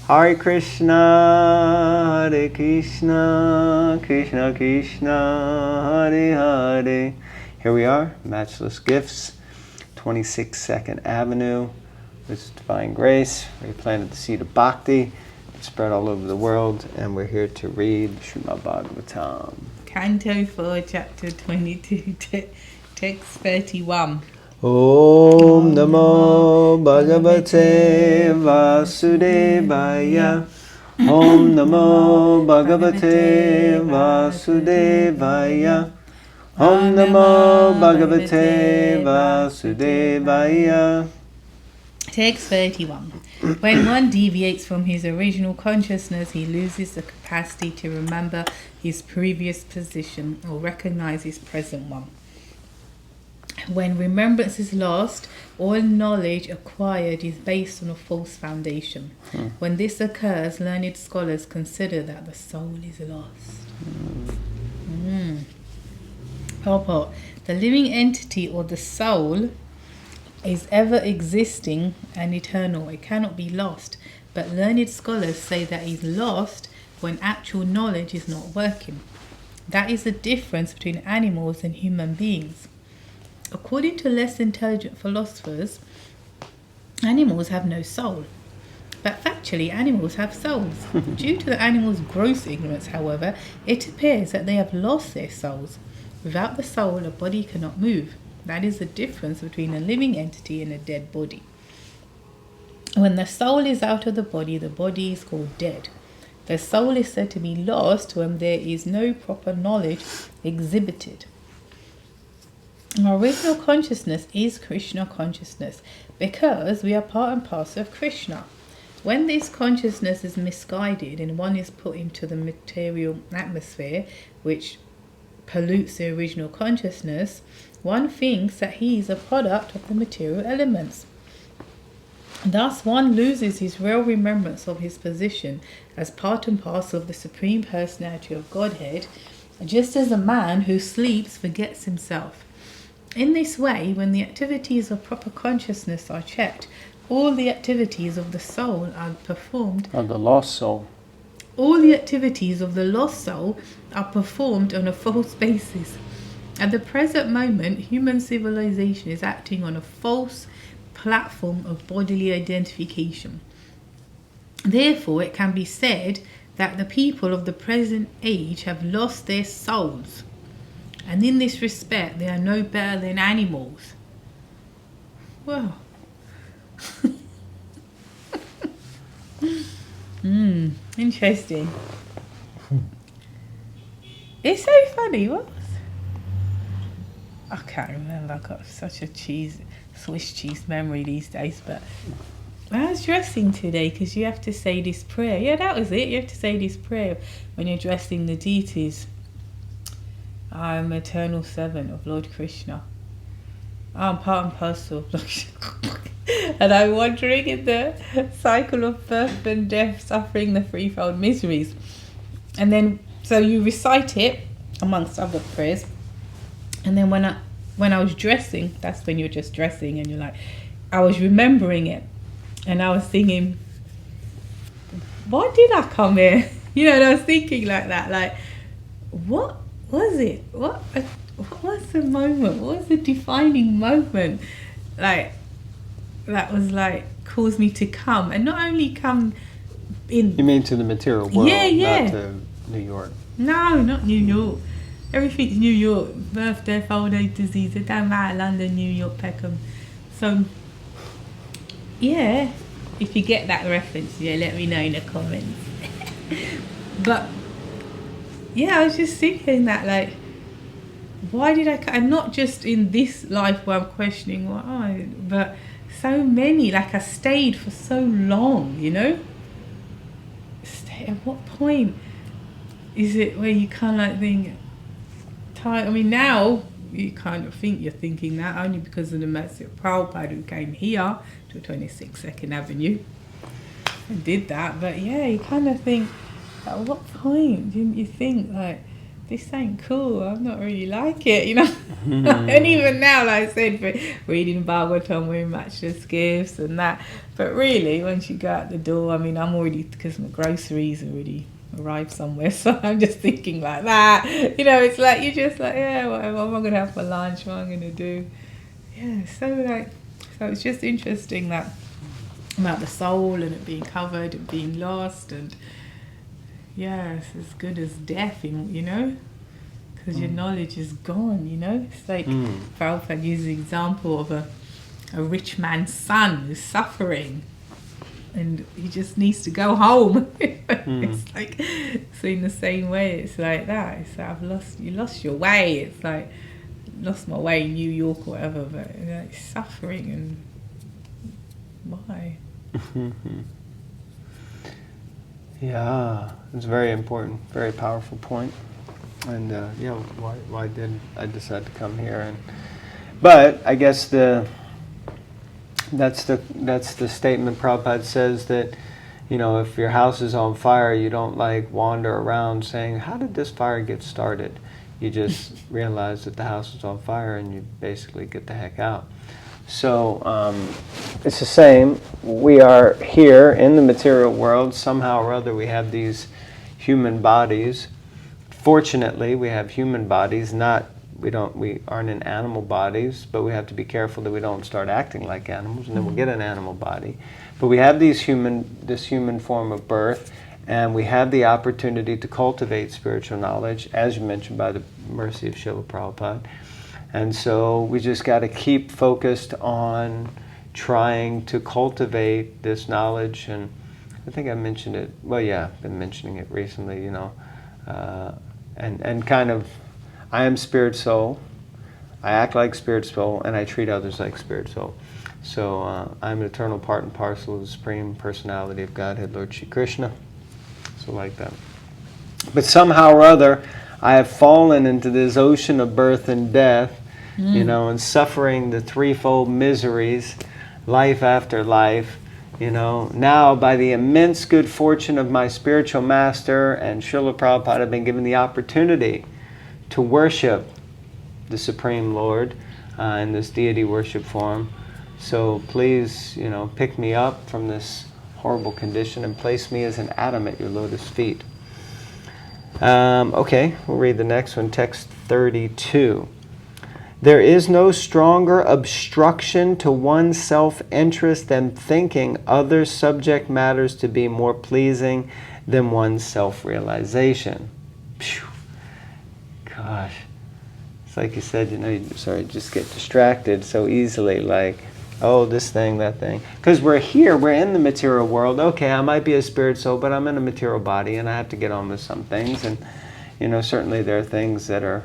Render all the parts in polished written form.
Hare Krishna, Hare Krishna, Krishna Krishna, Hare Hare. Here we are, Matchless Gifts, 22nd Avenue, His Divine Grace. We planted the seed of Bhakti. It's spread all over the world, and we're here to read Srimad Bhagavatam. Canto 4, Chapter 22, Text 31. Om Namo Bhagavate Vasudevaya. Om Namo Bhagavate Vasudevaya. Om Namo Bhagavate Vasudevaya. Text 31. When one deviates from his original consciousness, he loses the capacity to remember his previous position or recognize his present one. When remembrance is lost, all knowledge acquired is based on a false foundation. When this occurs, learned scholars consider that the soul is lost. Purport. The living entity or the soul is ever existing and eternal. It cannot be lost. But learned scholars say that it is lost when actual knowledge is not working. That is the difference between animals and human beings. According to less intelligent philosophers, animals have no soul. But factually, animals have souls. Due to the animals' gross ignorance, however, it appears that they have lost their souls. Without the soul, a body cannot move. That is the difference between a living entity and a dead body. When the soul is out of the body is called dead. The soul is said to be lost when there is no proper knowledge exhibited. Our original consciousness is Krishna consciousness because we are part and parcel of Krishna. When this consciousness is misguided and one is put into the material atmosphere, which pollutes the original consciousness, one thinks that he is a product of the material elements. Thus, one loses his real remembrance of his position as part and parcel of the Supreme Personality of Godhead, just as a man who sleeps forgets himself. In this way, when the activities of proper consciousness are checked, all the activities of the soul are performed. Of the lost soul. All the activities of the lost soul are performed on a false basis. At the present moment, human civilization is acting on a false platform of bodily identification. Therefore, it can be said that the people of the present age have lost their souls. And in this respect, they are no better than animals. Well. Interesting. It's so funny. What? I can't remember. I've got such a Swiss cheese memory these days. But I was dressing today because you have to say this prayer. Yeah, that was it. You have to say this prayer when you're dressing the deities. I am eternal servant of Lord Krishna. I am part and parcel of Lord Krishna. And I'm wandering in the cycle of birth and death, suffering the threefold miseries. And then, so you recite it, amongst other prayers. And then when I was dressing, that's when you're just dressing and you're like, I was remembering it. And I was singing, why did I come here? You know, and I was thinking like that, like, what was it? What was the moment? What was the defining moment? Like, that was like, caused me to come. And not only come in... You mean to the material world, yeah. not to New York? No, not New York. Everything's New York. Birth, death, old age, disease. It don't matter, London, New York, Peckham. So, yeah. If you get that reference, yeah, let me know in the comments. But... yeah, I was just thinking that, like, why did I... and not just in this life where I'm questioning why, but so many, like, I stayed for so long, you know? At what point is it where you kind of, like, think... I mean, now, you kind of think you're thinking that only because of the mercy of Prabhupada who came here to 22nd Avenue and did that. But, yeah, you kind of think... at what point didn't you think, like, this ain't cool. I'm not really like it, you know. And even now, like I said, reading Bhagavatam, we're matchless gifts and that. But really, once you go out the door, I mean, I'm already, because my groceries already arrived somewhere, so I'm just thinking like that. You know, it's like, you're just like, yeah, whatever, what am I going to have for lunch? What am I going to do? Yeah, so it's just interesting that about the soul and it being covered and being lost, and yeah, it's as good as death, you know, because your knowledge is gone, you know. It's like Prabhupada uses the example of a rich man's son who's suffering and he just needs to go home. It's like, so in the same way, it's like that. It's like, you lost your way. It's like, lost my way in New York or whatever, but like, suffering, and why? Yeah, it's very important, very powerful point. And yeah, why did I decide to come here? But I guess that's the statement Prabhupada says, that, you know, if your house is on fire, you don't like wander around saying, how did this fire get started? You just realize that the house is on fire and you basically get the heck out. So it's the same. We are here in the material world. Somehow or other we have these human bodies. Fortunately, we have human bodies. We aren't in animal bodies, but we have to be careful that we don't start acting like animals, and then we'll get an animal body. But we have this human form of birth, and we have the opportunity to cultivate spiritual knowledge, as you mentioned, by the mercy of Srila Prabhupada. And so we just got to keep focused on trying to cultivate this knowledge. And I think I mentioned it, well, yeah, I've been mentioning it recently, you know, and kind of, I am spirit soul, I act like spirit soul, and I treat others like spirit soul. So I'm an eternal part and parcel of the Supreme Personality of Godhead, Lord Shri Krishna. So like that. But somehow or other, I have fallen into this ocean of birth and death, you know, and suffering the threefold miseries, life after life, you know. Now, by the immense good fortune of my spiritual master and Srila Prabhupada, I've been given the opportunity to worship the Supreme Lord in this deity worship form. So please, you know, pick me up from this horrible condition and place me as an atom at your lotus feet. Okay, we'll read the next one, text 32. There is no stronger obstruction to one's self-interest than thinking other subject matters to be more pleasing than one's self-realization. Phew. Gosh. It's like you said, you know, you just get distracted so easily, like, oh, this thing, that thing. Because we're here, we're in the material world. Okay, I might be a spirit soul, but I'm in a material body, and I have to get on with some things. And, you know, certainly there are things that are,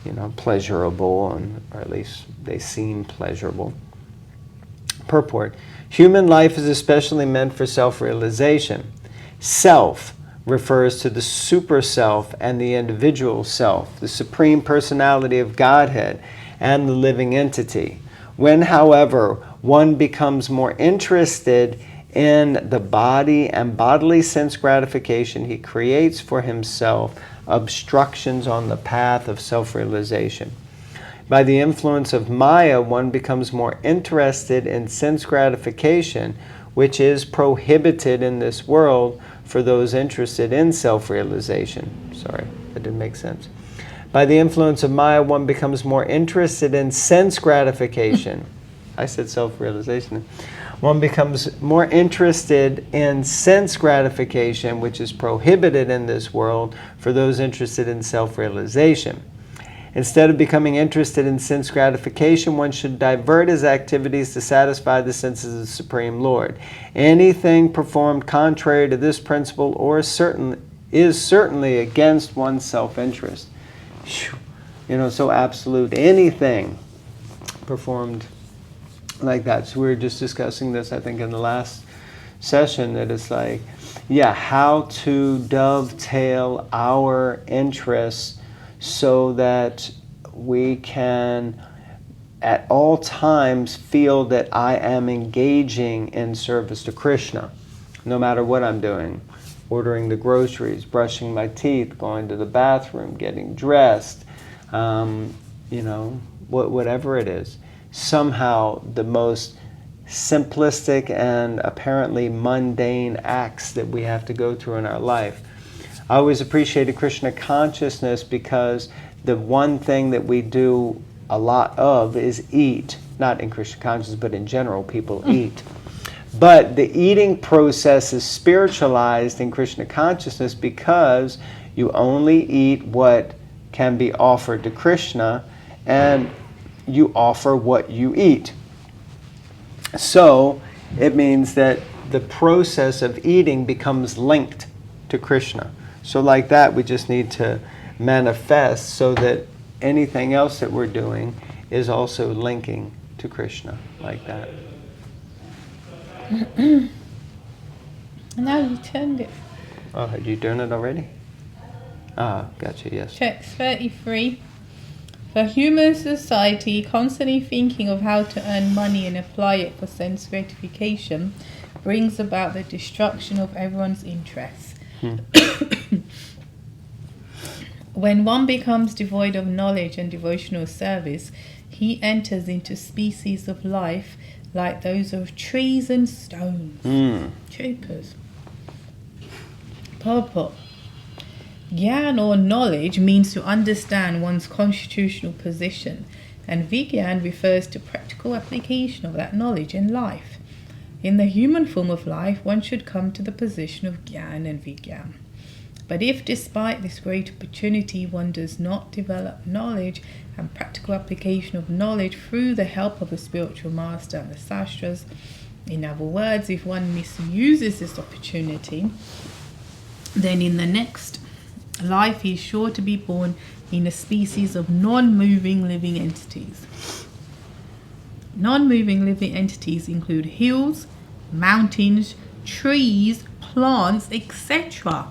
you know, pleasurable, or at least they seem pleasurable. Purport. Human life is especially meant for self-realization. Self refers to the super self and the individual self, the Supreme Personality of Godhead, and the living entity. When, however, one becomes more interested in the body and bodily sense gratification, he creates for himself obstructions on the path of self-realization. By the influence of Maya, one becomes more interested in sense gratification, which is prohibited in this world for those interested in self-realization. Sorry, that didn't make sense. By the influence of Maya, one becomes more interested in sense gratification. I said self-realization. One becomes more interested in sense gratification, which is prohibited in this world for those interested in self-realization. Instead of becoming interested in sense gratification, one should divert his activities to satisfy the senses of the Supreme Lord. Anything performed contrary to this principle is certainly against one's self-interest. You know, so absolute. Anything performed like that. So we were just discussing this, I think, in the last session, that it's like, yeah, how to dovetail our interests so that we can at all times feel that I am engaging in service to Krishna, no matter what I'm doing. ordering the groceries, brushing my teeth, going to the bathroom, getting dressed, whatever it is. Somehow the most simplistic and apparently mundane acts that we have to go through in our life. I always appreciated Krishna consciousness because the one thing that we do a lot of is eat. Not in Krishna consciousness, but in general, people eat. But the eating process is spiritualized in Krishna consciousness because you only eat what can be offered to Krishna, and you offer what you eat. So it means that the process of eating becomes linked to Krishna. So like that, we just need to manifest so that anything else that we're doing is also linking to Krishna, like that. Now you turned it. Oh, had you done it already? Ah, gotcha, yes. Text 33. For human society, constantly thinking of how to earn money and apply it for sense gratification brings about the destruction of everyone's interests. When one becomes devoid of knowledge and devotional service, he enters into species of life like those of trees and stones. Troopers. Purport. Gyan or knowledge means to understand one's constitutional position, and Vigyan refers to practical application of that knowledge in life. In the human form of life, one should come to the position of Gyan and Vigyan. But if despite this great opportunity one does not develop knowledge and practical application of knowledge through the help of a spiritual master and the sastras, in other words, if one misuses this opportunity, then in the next life he is sure to be born in a species of non-moving living entities. Non-moving living entities include hills, mountains, trees, plants, etc.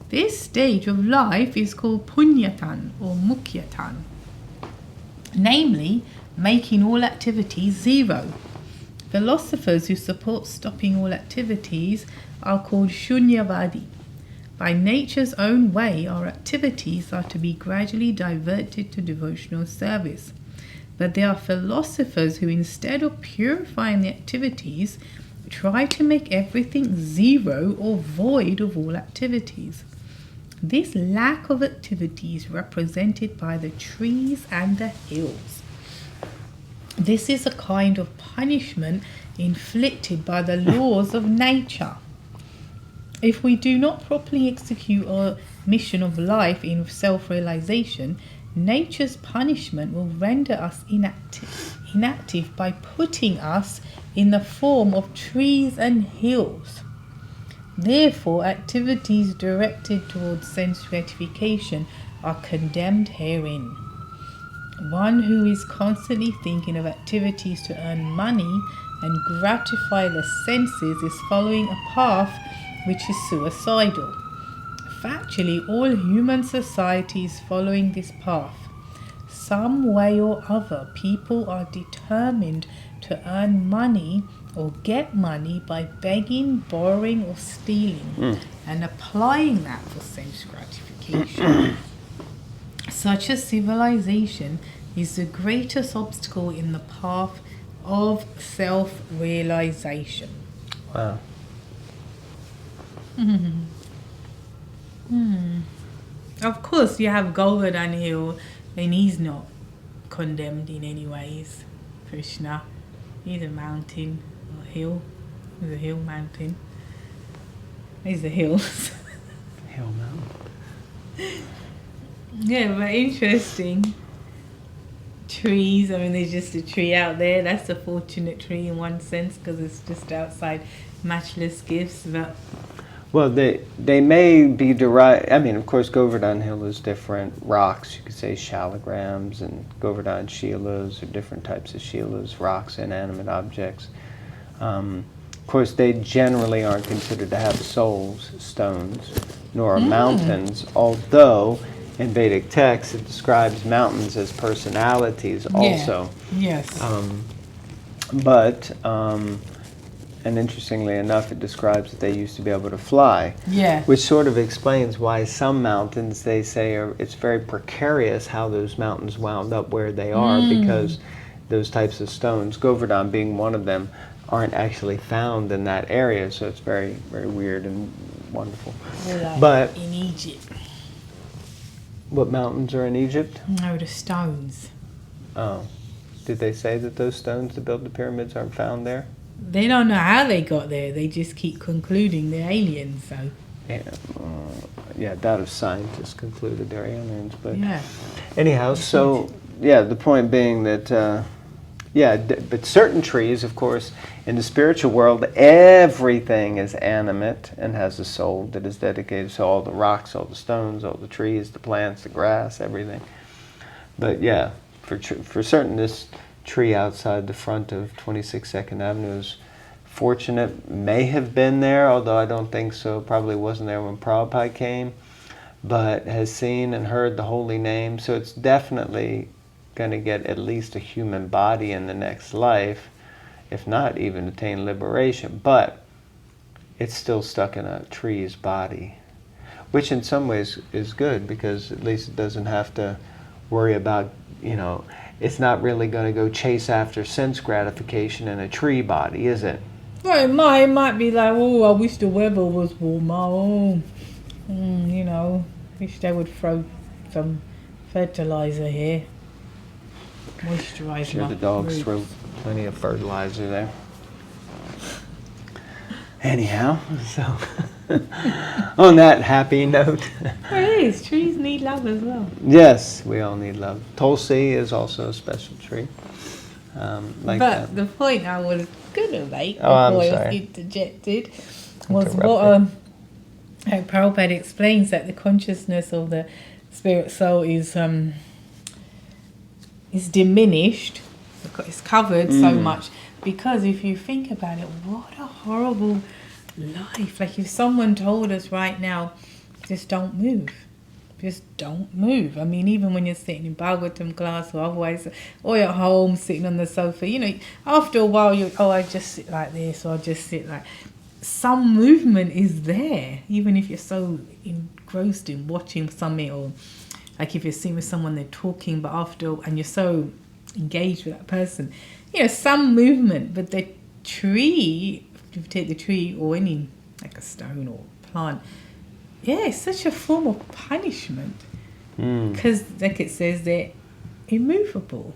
This stage of life is called punyatan or mukyatan, namely making all activities zero. Philosophers who support stopping all activities are called shunyavadi. By nature's own way, our activities are to be gradually diverted to devotional service. But there are philosophers who, instead of purifying the activities, try to make everything zero or void of all activities. This lack of activity is represented by the trees and the hills. This is a kind of punishment inflicted by the laws of nature. If we do not properly execute our mission of life in self-realization, nature's punishment will render us inactive by putting us in the form of trees and hills. Therefore, activities directed towards sense gratification are condemned herein. One who is constantly thinking of activities to earn money and gratify the senses is following a path which is suicidal. Factually, all human society is following this path. Some way or other, people are determined to earn money or get money by begging, borrowing or stealing and applying that for sense gratification. Such a civilization is the greatest obstacle in the path of self-realization. Wow. Of course, you have Govardhan Hill, and he's not condemned in any ways. Krishna, he's a mountain or hill. He's a hill mountain. He's a hill. Hill mountain. Yeah, but interesting. Trees, I mean, there's just a tree out there. That's a fortunate tree in one sense because it's just outside matchless gifts. But Well, they may be derived. I mean, of course, Govardhan Hill is different rocks. You could say shalograms and Govardhan shilas, or different types of shilas, rocks, inanimate objects. Of course, they generally aren't considered to have souls, stones, nor are mountains, although in Vedic texts it describes mountains as personalities also. yes. And interestingly enough, it describes that they used to be able to fly. Yeah. Which sort of explains why some mountains, they say, it's very precarious how those mountains wound up where they are, because those types of stones, Govardhan being one of them, aren't actually found in that area. So it's very, very weird and wonderful. Like but in Egypt. What mountains are in Egypt? No, the stones. Oh. Did they say that those stones to build the pyramids aren't found there? They don't know how they got there. They just keep concluding they're aliens. So. Yeah, that of scientists concluded they're aliens. But yeah. Anyhow, so yeah, the point being that but certain trees, of course, in the spiritual world, everything is animate and has a soul that is dedicated. So all the rocks, all the stones, all the trees, the plants, the grass, everything. But yeah, for certain, this tree outside the front of 26 2nd Avenue is fortunate, may have been there, although I don't think so, probably wasn't there when Prabhupada came, but has seen and heard the holy name, so it's definitely going to get at least a human body in the next life, if not even attain liberation, but it's still stuck in a tree's body, which in some ways is good, because at least it doesn't have to worry about, it's not really going to go chase after sense gratification in a tree body, is it? Well, it might be like, oh, I wish the weather was warmer. Oh, wish they would throw some fertilizer here. Moisturize Sure, the dogs throw plenty of fertilizer there. Anyhow, so on that happy note. It is. Trees need love as well. Yes, we all need love. Tulsi is also a special tree. The point I was going to make before I was interjected was what Prabhupada explains, that the consciousness of the spirit soul is diminished, it's covered so much, because if you think about it, what a horrible life. Like if someone told us right now, just don't move. Just don't move. I mean, even when you're sitting in Bhagavatam class or otherwise, or you're at home sitting on the sofa, after a while I just sit like this, or I just sit like... Some movement is there, even if you're so engrossed in watching something, or like if you're sitting with someone, they're talking, but and you're so engaged with that person, some movement. But the tree, if you take the tree or any, like a stone or plant, it's such a form of punishment, because like it says, they're immovable.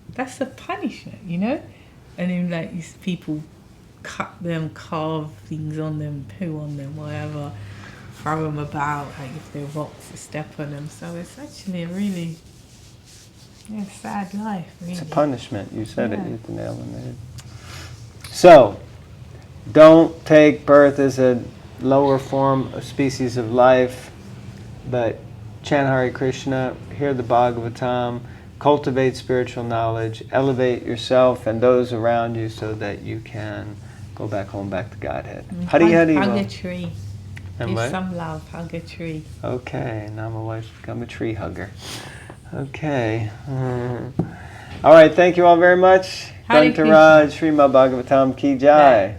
That's a punishment, and then like these people cut them, carve things on them, poo on them, whatever, throw them about, like if they're rocks, to step on them. So it's actually a really sad life, really. It's a punishment. You said it, you hit the nail on the head. So, don't take birth as a lower form, a species of life, but chant Hare Krishna, hear the Bhagavatam, cultivate spiritual knowledge, elevate yourself and those around you so that you can go back home, back to Godhead. Hari Hari. Hug a tree. And Give what? some love. Hug a tree. Okay, now my wife's become a tree hugger. Okay. All right, thank you all very much. Hare Dantaraj, Srimad Bhagavatam Ki Jai.